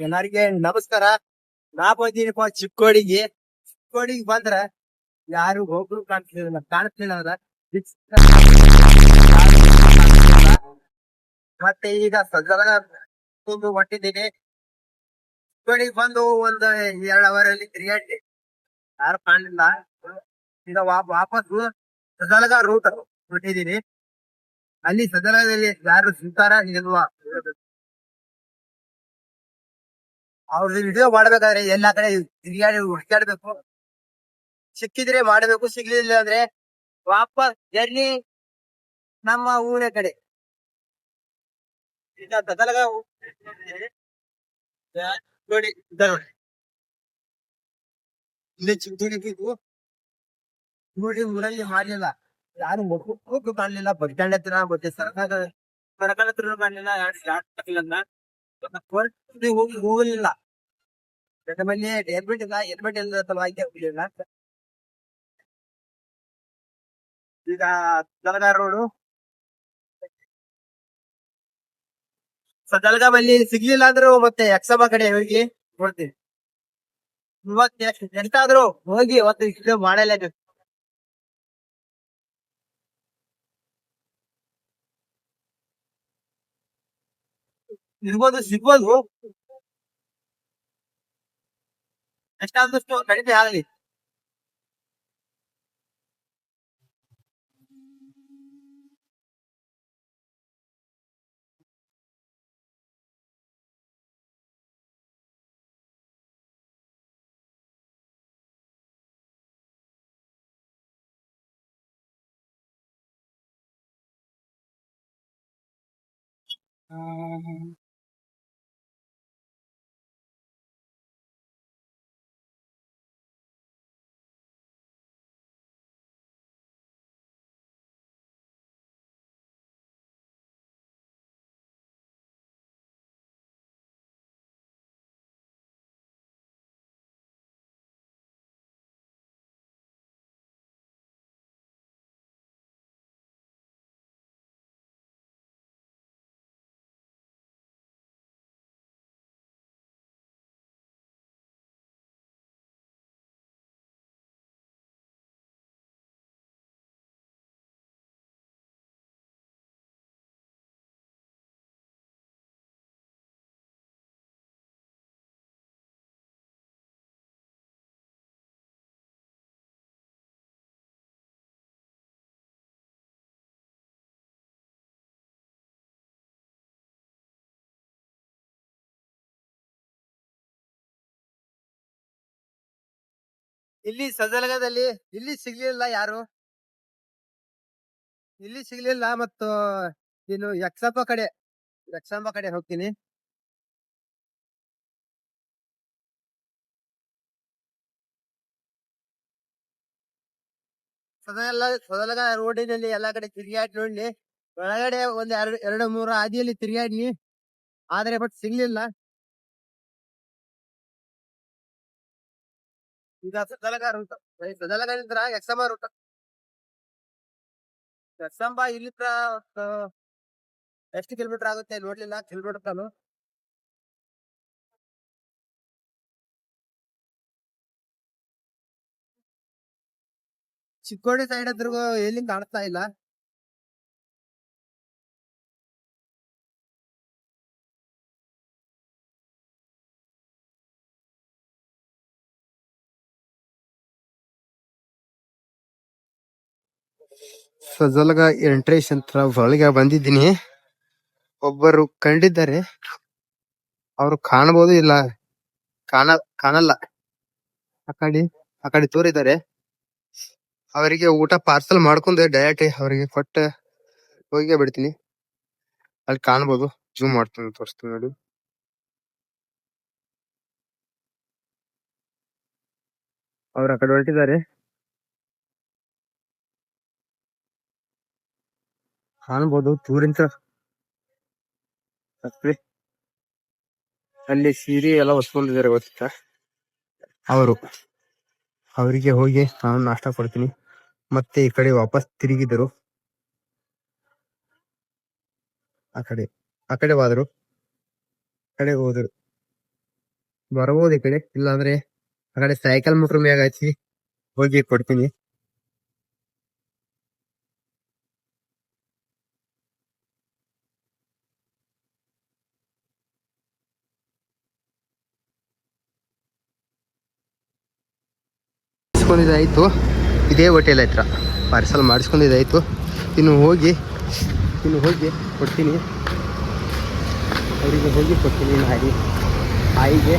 ಎಲ್ಲರಿಗೆ ನಮಸ್ಕಾರ. ನಾ ಬಂದಿನಪ್ಪ ಚಿಕ್ಕೋಡಿಗೆ ಬಂದ್ರ ಯಾರು ಹೋಗ್ರು ಕಾಣಿಸ್ಲಿಲ್ಲ ಅದ ಮತ್ತೆ ಈಗ ಸದ್ಯದಾಗ ಹೊಂಟಿದ್ದೀನಿ. ಚಿಕ್ಕೋಡಿಗೆ ಬಂದು ಒಂದ್ 2 ಅವರಲ್ಲಿ ತಿರುಗಾಡಿ ಯಾರು ಕಾಣಲಿಲ್ಲ. ಈಗ ವಾಪಸ್ ಸದಲಗ ರೂಟ್ ಹೊಂಟಿದ್ದೀನಿ. ಅಲ್ಲಿ ಸದಲಗದಲ್ಲಿ ಯಾರು ಸಿಗ್ತಾರ ಇಲ್ವಾ ಅವ್ರದ್ದು ವಿಡಿಯೋ ಮಾಡ್ಬೇಕಾದ್ರೆ ಎಲ್ಲಾ ಕಡೆ ತಿರುಗಾಡಿ ಹುಡ್ಕಾಡ್ಬೇಕು. ಸಿಕ್ಕಿದ್ರೆ ಮಾಡ್ಬೇಕು, ಸಿಗ್ಲಿಲ್ಲ ಅಂದ್ರೆ ವಾಪಸ್ ಜರ್ನಿ ನಮ್ಮ ಊರ ಕಡೆ. ಈಗ ಸದಲಗ ನೋಡಿ ಇಲ್ಲಿ ಚಿಂತೂರಿಗೂ ನೋಡಿ ಊರಲ್ಲಿ ಮಾಡ್ಲಿಲ್ಲ, ಯಾರು ಮಕ್ಕಳು ಕಾಣ್ಲಿಲ್ಲ. ಬಸ್ ಸ್ಟ್ಯಾಂಡ್ ಹತ್ರ ಮತ್ತೆ ಸರ್ಕಾರ ಹತ್ರ ಕಾಣ್ಲಿಲ್ಲ. ಹೋಗಲಿಲ್ಲ. ಮನೆ ಹೆಲ್ಮೆಟ್ ಇಲ್ಲ, ಹೆಲ್ಮೆಟ್ ಇಲ್ಲ ಸಲುವಾಗಿ ಹೋಗ್ಲಿಲ್ಲ. ಈಗ ಸದಲಗ ರೋಡು ಸದಲಗ ಬಲ್ಲಿ ಸಿಗ್ಲಿಲ್ಲ ಅಂದ್ರು ಮತ್ತೆ ಯಕ್ಷಮ ಕಡೆ ಹೋಗಿ ನೋಡ್ತೀವಿ. ಎಷ್ಟಾದ್ರೂ ಹೋಗಿ ಅವತ್ತು ಇಷ್ಟು ಮಾಡಲೇಬೇಕು. ಸಿಗ್ಬೋದು ಎಷ್ಟಾದಷ್ಟು ಕಡಿಮೆ ಆಗಲಿ. ಇಲ್ಲಿ ಸದಲಗದಲ್ಲಿ ಇಲ್ಲಿ ಸಿಗ್ಲಿಲ್ಲ ಯಾರು, ಇಲ್ಲಿ ಸಿಗ್ಲಿಲ್ಲ. ಮತ್ತು ಇನ್ನು ಯಕ್ಷಂಬ ಕಡೆ ಹೋಗ್ತೀನಿ. ಸದಲಗ ರೋಡಿನಲ್ಲಿ ಎಲ್ಲಾ ಕಡೆ ತಿರುಗಾಡಿ ನೋಡಿ. ಒಳಗಡೆ ಒಂದ್ ಎರಡು ಮೂರು ಹಾದಿಯಲ್ಲಿ ತಿರುಗಾಡಿ ಆದ್ರೆ ಬಟ್ ಸಿಗ್ಲಿಲ್ಲ. ಈಗ ಸದಲಗ ರೂಟ್, ಸದಲಗದಿಂದ ಯಕ್ಷಂಬ ರೂಟ್. ಯಕ್ಷಂಬ ಇಲ್ಲಿಂದ ಎಷ್ಟು ಕಿಲೋಮೀಟರ್ ಆಗುತ್ತೆ ನೋಡ್ಲಿಲ್ಲ, ಕಿಲೋಮೀಟರ್ ತಾನು. ಚಿಕ್ಕೋಡಿ ಸೈಡ್ ಹತ್ರ ಎಲ್ಲಿ ಕಾಣಿಸ್ತಾ ಇಲ್ಲ. ಸದಲಗ ಎಂಟ್ರೇಶ್ ಅಂತ ಒಳಗೆ ಬಂದಿದ್ದೀನಿ. ಒಬ್ಬರು ಕಂಡಿದ್ದಾರೆ, ಅವ್ರು ಕಾಣಬಹುದು ಇಲ್ಲ ಕಾಣಲ್ಲ. ಆ ಕಡೆ ತೋರಿದ್ದಾರೆ. ಅವರಿಗೆ ಊಟ ಪಾರ್ಸಲ್ ಮಾಡ್ಕೊಂಡು ಡೈರೆಕ್ಟ್ ಅವರಿಗೆ ಕೊಟ್ಟ ಹೋಗಿ ಬಿಡ್ತೀನಿ. ಅಲ್ಲಿ ಕಾಣ್ಬೋದು, ಜೂಮ್ ಮಾಡ್ತೀನಿ, ತೋರಿಸ್ತೀನಿ ನೋಡಿ. ಅವ್ರು ಆ ಕಡೆ ಹೊರಟಿದ್ದಾರೆ, ಕಾಣ್ಬೋದು ದೂರಿಂದ. ಅಲ್ಲಿ ಸೀರೆ ಎಲ್ಲ ಹೊತ್ಕೊಂಡಿದ್ದಾರೆ ಗೊತ್ತಾ ಅವರು. ಅವರಿಗೆ ಹೋಗಿ ನಾನು ನಾಷ್ಟ ಕೊಡ್ತೀನಿ. ಮತ್ತೆ ಈ ಕಡೆ ವಾಪಸ್ ತಿರುಗಿದರು, ಆ ಕಡೆ ಹೋದರು. ಬರ್ಬೋದು ಈ ಕಡೆ, ಇಲ್ಲಾಂದ್ರೆ ಆ ಕಡೆ ಸೈಕಲ್ ಮೋಟ್ರ್ ಮ್ಯಾಗ ಹಚ್ಚಿ ಹೋಗಿ ಕೊಡ್ತೀನಿ. ಮಾಡಿಸ್ಕೊಂಡಿದ್ದಾಯ್ತು, ಇದೇ ಹೋಟೆಲ್ ಹತ್ರ ಪಾರ್ಸಲ್ ಮಾಡಿಸ್ಕೊಂಡಿದ್ದಾಯ್ತು. ಇನ್ನು ಹೋಗಿ ಕೊಡ್ತೀನಿ, ಅವರಿಗೆ ಹೋಗಿ ಕೊಡ್ತೀನಿ ಆಯಿಗೆ.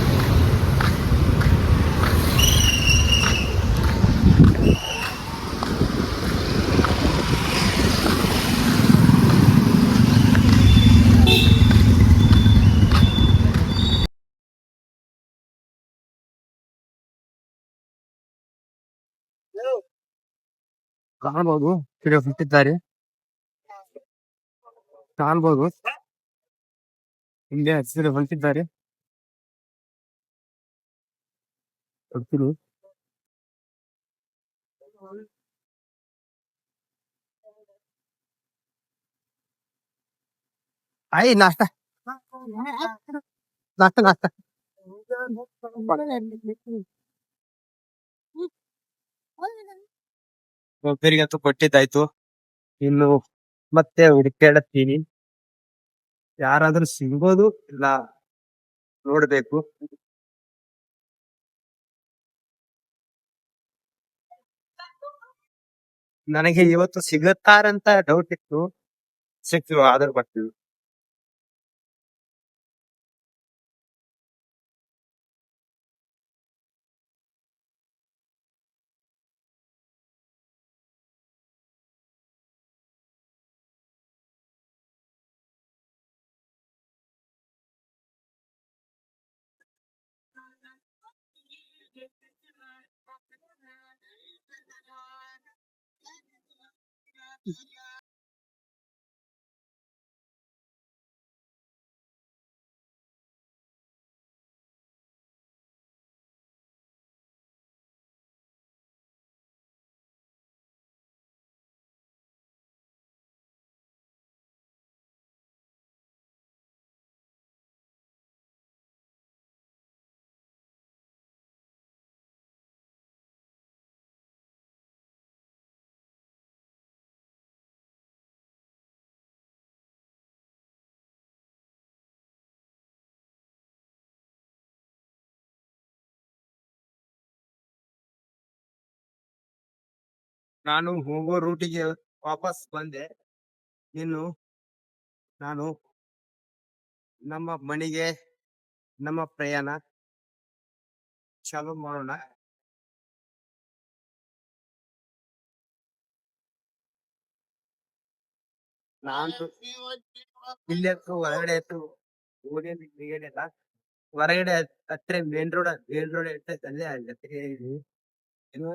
ಕಾಣ್ಬೋದು ಹೊಂಟಿದ್ದಾರೆ, ಕಾಣ್ಬೋದು ಹಿಂದೆ ಹಸಿರು ಹೊಂಟಿದ್ದಾರೆ. ಹೋಗ್ತೀನಿ. ಆಯ್ ನಾಷ್ಟ ನಾಷ್ಟ ನಾಷ್ಟ ಒಬ್ಬರಿಗಂತೂ ಕೊಟ್ಟಿದ್ದಾಯ್ತು. ಇನ್ನು ಮತ್ತೆ ಹುಡುಕಾಡತ್ತೀನಿ, ಯಾರಾದ್ರೂ ಸಿಗ್ಬೋದು, ಇಲ್ಲ ನೋಡ್ಬೇಕು. ನನಗೆ ಇವತ್ತು ಸಿಗುತ್ತಾರಂತ ಡೌಟ್ ಇತ್ತು, ಸಿಕ್ತು, ಆದ್ರೂ ಬರ್ತೀವಿ. ನಾನು ಹೋಗೋ ರೂಟಿಗೆ ವಾಪಸ್ ಬಂದೆ. ಇನ್ನು ನಾನು ನಮ್ಮ ಮನೆಗೆ ನಮ್ಮ ಪ್ರಯಾಣ ಚಾಲು ಮಾಡೋಣ. ನಾನು ಇಲ್ಲಿ ಹೊರಗಡೆ ಹೋಗೇನಿಲ್ಲ, ಹೊರಗಡೆ ಹತ್ರ ಮೇನ್ ರೋಡ್ ಇರ್ತೈತೆ, ಅಲ್ಲೇ ಇನ್ನು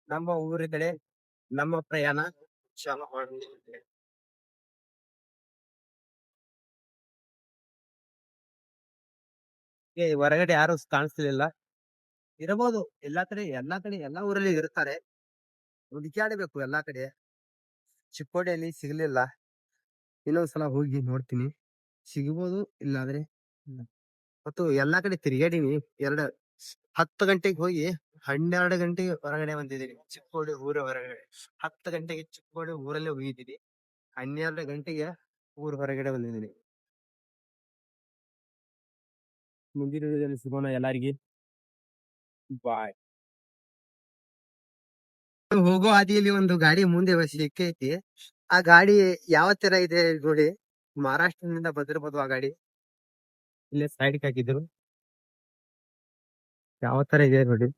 ನಮ್ಮ ಊರ ಕಡೆ ನಮ್ಮ ಪ್ರಯಾಣ ಚಾಲು ಮಾಡಿದೆ. ಹೊರಗಡೆ ಯಾರು ಕಾಣಿಸ್ತಿರ್ಲಿಲ್ಲ, ಇರಬಹುದು ಎಲ್ಲಾ ಕಡೆ ಎಲ್ಲಾ ಊರಲ್ಲಿ ಇರ್ತಾರೆ, ಹುಡುಕ್ಯಾಡಬೇಕು ಎಲ್ಲಾ ಕಡೆ. ಚಿಕ್ಕೋಡಿಯಲ್ಲಿ ಸಿಗ್ಲಿಲ್ಲ, ಇನ್ನೊಂದ್ಸಲ ಹೋಗಿ ನೋಡ್ತೀನಿ, ಸಿಗ್ಬೋದು, ಇಲ್ಲಾಂದ್ರೆ ಇಲ್ಲ. ಮತ್ತು ಎಲ್ಲಾ ಕಡೆ ತಿರ್ಗಾಡಿನಿ. 10 ಗಂಟೆಗೆ ಹೋಗಿ 12 ಗಂಟೆಗೆ ಹೊರಗಡೆ ಬಂದಿದ್ದೀನಿ, ಚಿಕ್ಕೋಡಿ ಊರ ಹೊರಗಡೆ. 10 ಗಂಟೆಗೆ ಚಿಕ್ಕೋಡಿ ಊರಲ್ಲೇ ಹೋಗಿದ್ದೀನಿ, 12 ಗಂಟೆಗೆ ಊರ್ ಹೊರಗಡೆ ಬಂದಿದ್ದೀನಿ. ಮುಂದಿನ ವಿಡಿಯೋದಲ್ಲಿ ಸಿಗೋಣ ಎಲ್ಲಾರ್ಗಿ, ಬಾಯ್. ಹೋಗೋ ಹಾದಿಯಲ್ಲಿ ಒಂದು ಗಾಡಿ ಮುಂದೆ ಸಿಕ್ಕೈತಿ. ಆ ಗಾಡಿ ಯಾವ ತರ ಇದೆ ನೋಡಿ, ಮಹಾರಾಷ್ಟ್ರದಿಂದ ಬಂದಿರ್ಬೋದು ಆ ಗಾಡಿ. ಇಲ್ಲೇ ಸೈಡ್ ಹಾಕಿದ್ರು, ಯಾವ ತರ ಇದೆ ನೋಡಿ.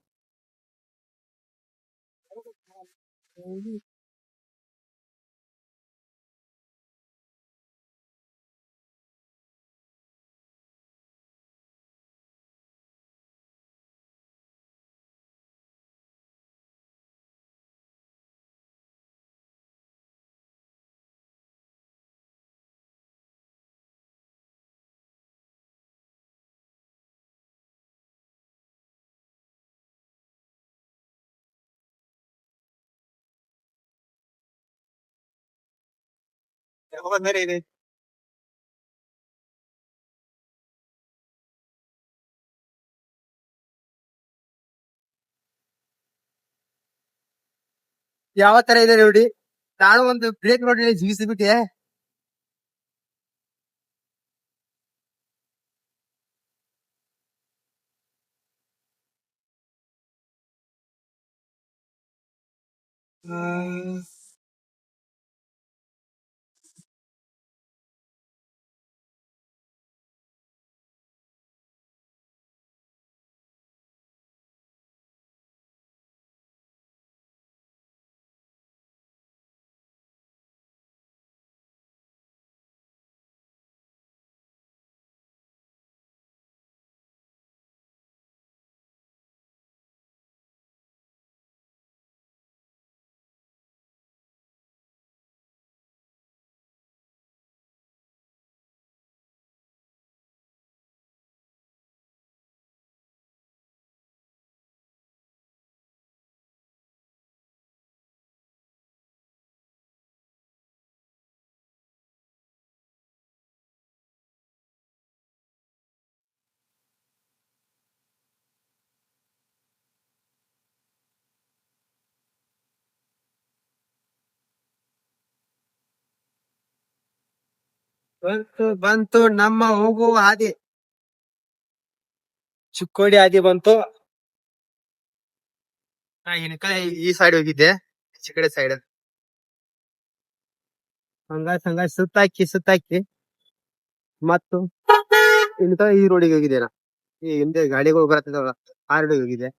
ಯಾವ ತರ ಇದೆ ಯಾವ ತರ ಇದೆ ನೋಡಿ. ನಾನು ಒಂದು ಬ್ರೇಕ್ ನೋಡಿ ಜೀವಿಸಿಬಿಟ್ಟೆ. ಬಂತು ಬಂತು ನಮ್ಮ ಹೋಗುವ ಹಾದಿ. ಚಿಕ್ಕೋಡಿ ಹಾದಿ ಬಂತು. ನಾ ಇನ್ ಕಡೆ ಈ ಸೈಡ್ ಹೋಗಿದ್ದೆ, ಈ ಕಡೆ ಸೈಡ್. ಹಂಗಾಯ್ ಸುತ್ತಾಕಿ ಮತ್ತು ಇನ್ ಈ ರೋಡಿಗೆ ಹೋಗಿದ್ದೆ ನಾ. ಈ ಹಿಂದೆ ಗಾಡಿಗಳು ಬರತ್ತಿದಾವಲ್ಲ, ಆ ರೋಡಿಗೆ ಹೋಗಿದ್ದೆ.